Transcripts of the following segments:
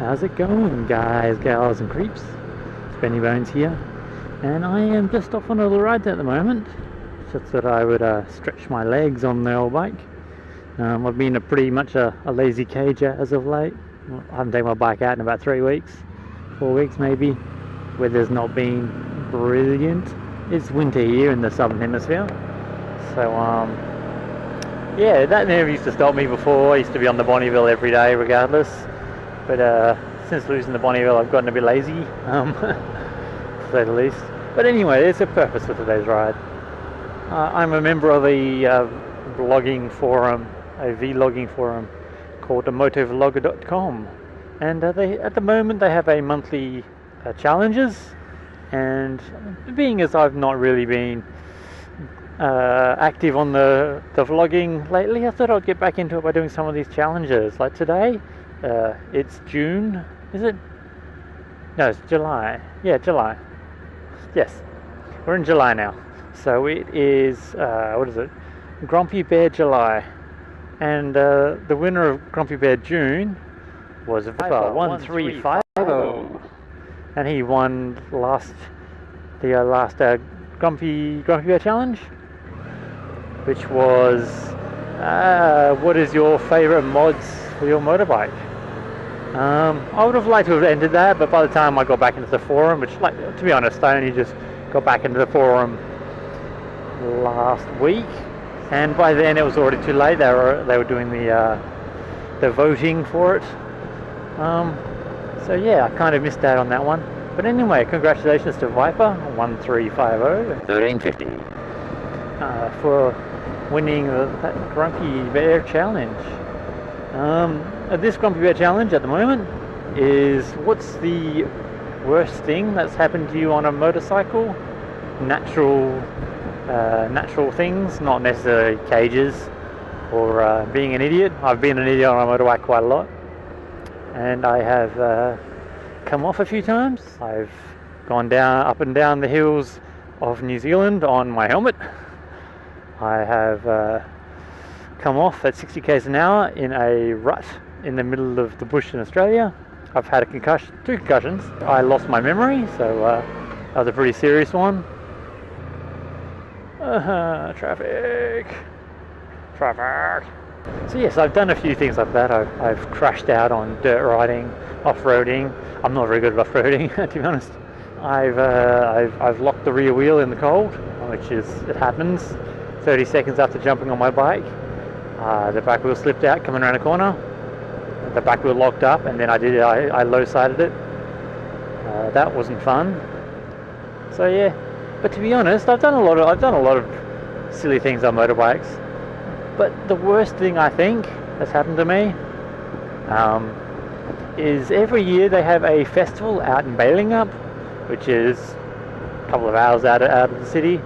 How's it going, guys, gals and creeps? It's Benny Bones here, and I am just off on a little ride at the moment. Just that I would stretch my legs on the old bike. I've been pretty much a lazy cager as of late. I haven't taken my bike out in about 3 weeks, 4 weeks maybe. Weather's not been brilliant. It's winter here in the southern hemisphere, so yeah, that never used to stop me before. I used to be on the Bonneville every day regardless, but since losing the Bonneville I've gotten a bit lazy, to say the least. But anyway, there's a purpose for today's ride. I'm a member of a vlogging forum, a vlogging forum called motovlogger.com, and they, at the moment, they have a monthly challenges, and being as I've not really been active on the vlogging lately, I thought I'd get back into it by doing some of these challenges. Like today, it's June, is it? No, it's July. Yeah, July. Yes, we're in July now. So it is, what is it? Grumpy Bear July. And the winner of Grumpy Bear June was Viper 1350. And he won the last Grumpy Bear Challenge, which was, what is your favourite mods for your motorbike? I would have liked to have ended that, but by the time I got back into the forum, which, like, to be honest, I only just got back into the forum last week, and by then it was already too late. They were doing the voting for it. So yeah, I kind of missed out on that one. But anyway, congratulations to Viper 1350 1350 for winning that Grumpy Bear Challenge. This Grumpy Bear Challenge at the moment is, what's the worst thing that's happened to you on a motorcycle? Natural things, not necessarily cages or being an idiot. I've been an idiot on a motorbike quite a lot, and I have come off a few times. I've gone up and down the hills of New Zealand on my helmet. I have come off at 60 k's an hour in a rut in the middle of the bush in Australia. I've had two concussions. I lost my memory, so that was a pretty serious one. Traffic. So yes, I've done a few things like that. I've crashed out on dirt riding, off-roading. I'm not very good at off-roading, to be honest. I've locked the rear wheel in the cold, which it happens 30 seconds after jumping on my bike. The back wheel slipped out coming around a corner. The back wheel locked up, and then I low-sided it. That wasn't fun. So yeah. But to be honest, I've done a lot of silly things on motorbikes. But the worst thing I think that's happened to me is every year they have a festival out in Balingup, which is a couple of hours out of the city.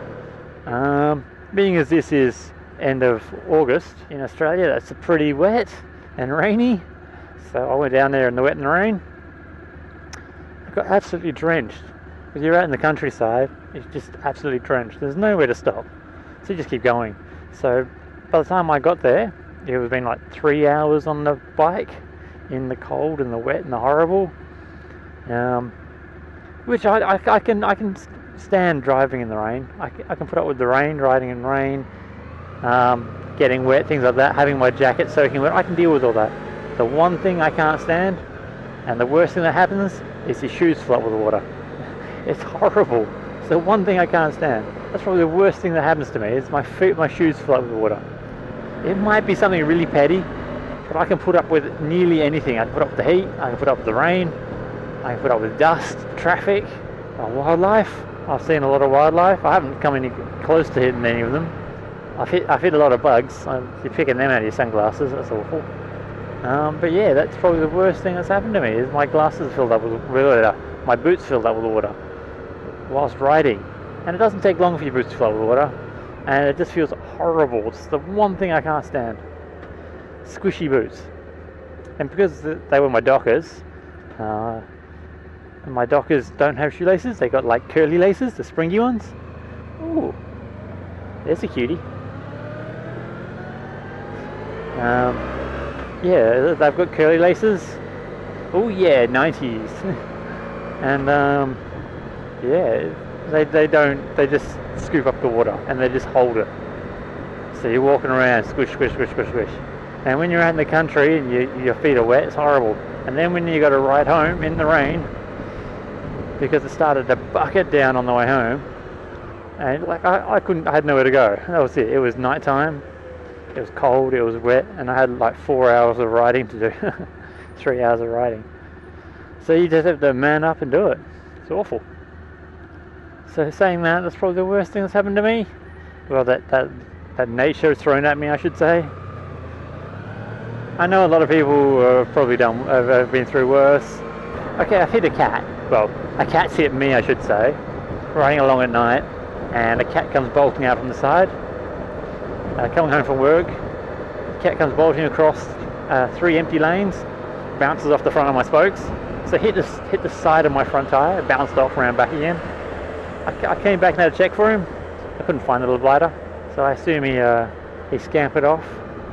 Being as this is end of August in Australia, that's pretty wet and rainy. So I went down there in the wet and the rain. I got absolutely drenched. Because you're out in the countryside, it's just absolutely drenched. There's nowhere to stop, so you just keep going. So by the time I got there, it was been like 3 hours on the bike in the cold and the wet and the horrible. Which I can stand driving in the rain. I can put up with the rain, riding in rain, getting wet, things like that. Having my jacket soaking wet, I can deal with all that. The one thing I can't stand, and the worst thing that happens, is your shoes fill up with water. It's horrible. It's the one thing I can't stand. That's probably the worst thing that happens to me, is my shoes fill up with water. It might be something really petty, but I can put up with nearly anything. I can put up with the heat, I can put up with the rain, I can put up with dust, traffic, wildlife. I've seen a lot of wildlife. I haven't come any close to hitting any of them. I've hit a lot of bugs. You're picking them out of your sunglasses, that's awful. But yeah, that's probably the worst thing that's happened to me, is my glasses filled up with water, my boots filled up with water whilst riding. And it doesn't take long for your boots to fill up with water, and it just feels horrible. It's the one thing I can't stand. Squishy boots. And because they were my Dockers, and my Dockers don't have shoelaces, they got like curly laces, the springy ones. Ooh, there's a cutie. Yeah, they've got curly laces, Oh yeah, 90s. And yeah, they just scoop up the water and they just hold it. So you're walking around, squish, squish, squish, squish, squish. And when you're out in the country and your feet are wet, it's horrible. And then when you got to ride home in the rain, because it started to bucket down on the way home, and like I had nowhere to go. That was it. It was nighttime. It was cold. It was wet, and I had like 4 hours of riding to do. 3 hours of riding. So you just have to man up and do it. It's awful. So saying that, that's probably the worst thing that's happened to me. Well, that nature thrown at me, I should say. I know a lot of people have probably have been through worse. Okay, I've hit a cat. Well, a cat's hit me, I should say. Riding along at night, and a cat comes bolting out from the side. Coming home from work, the cat comes bolting across 3 empty lanes, bounces off the front of my spokes. So hit the side of my front tire, bounced off, ran back again. I came back now to check for him. I couldn't find the little blighter, so I assume he scampered off.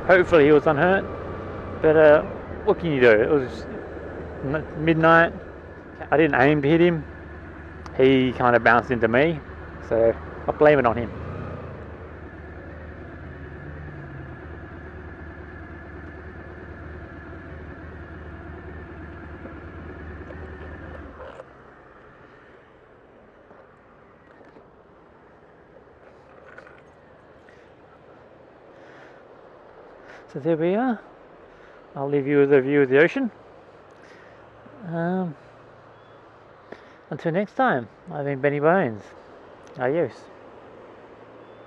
Hopefully he was unhurt, but what can you do? It was midnight. I didn't aim to hit him. He kind of bounced into me, so I blame it on him. So there we are. I'll leave you with a view of the ocean. Until next time, I've been Benny Bones. Adios.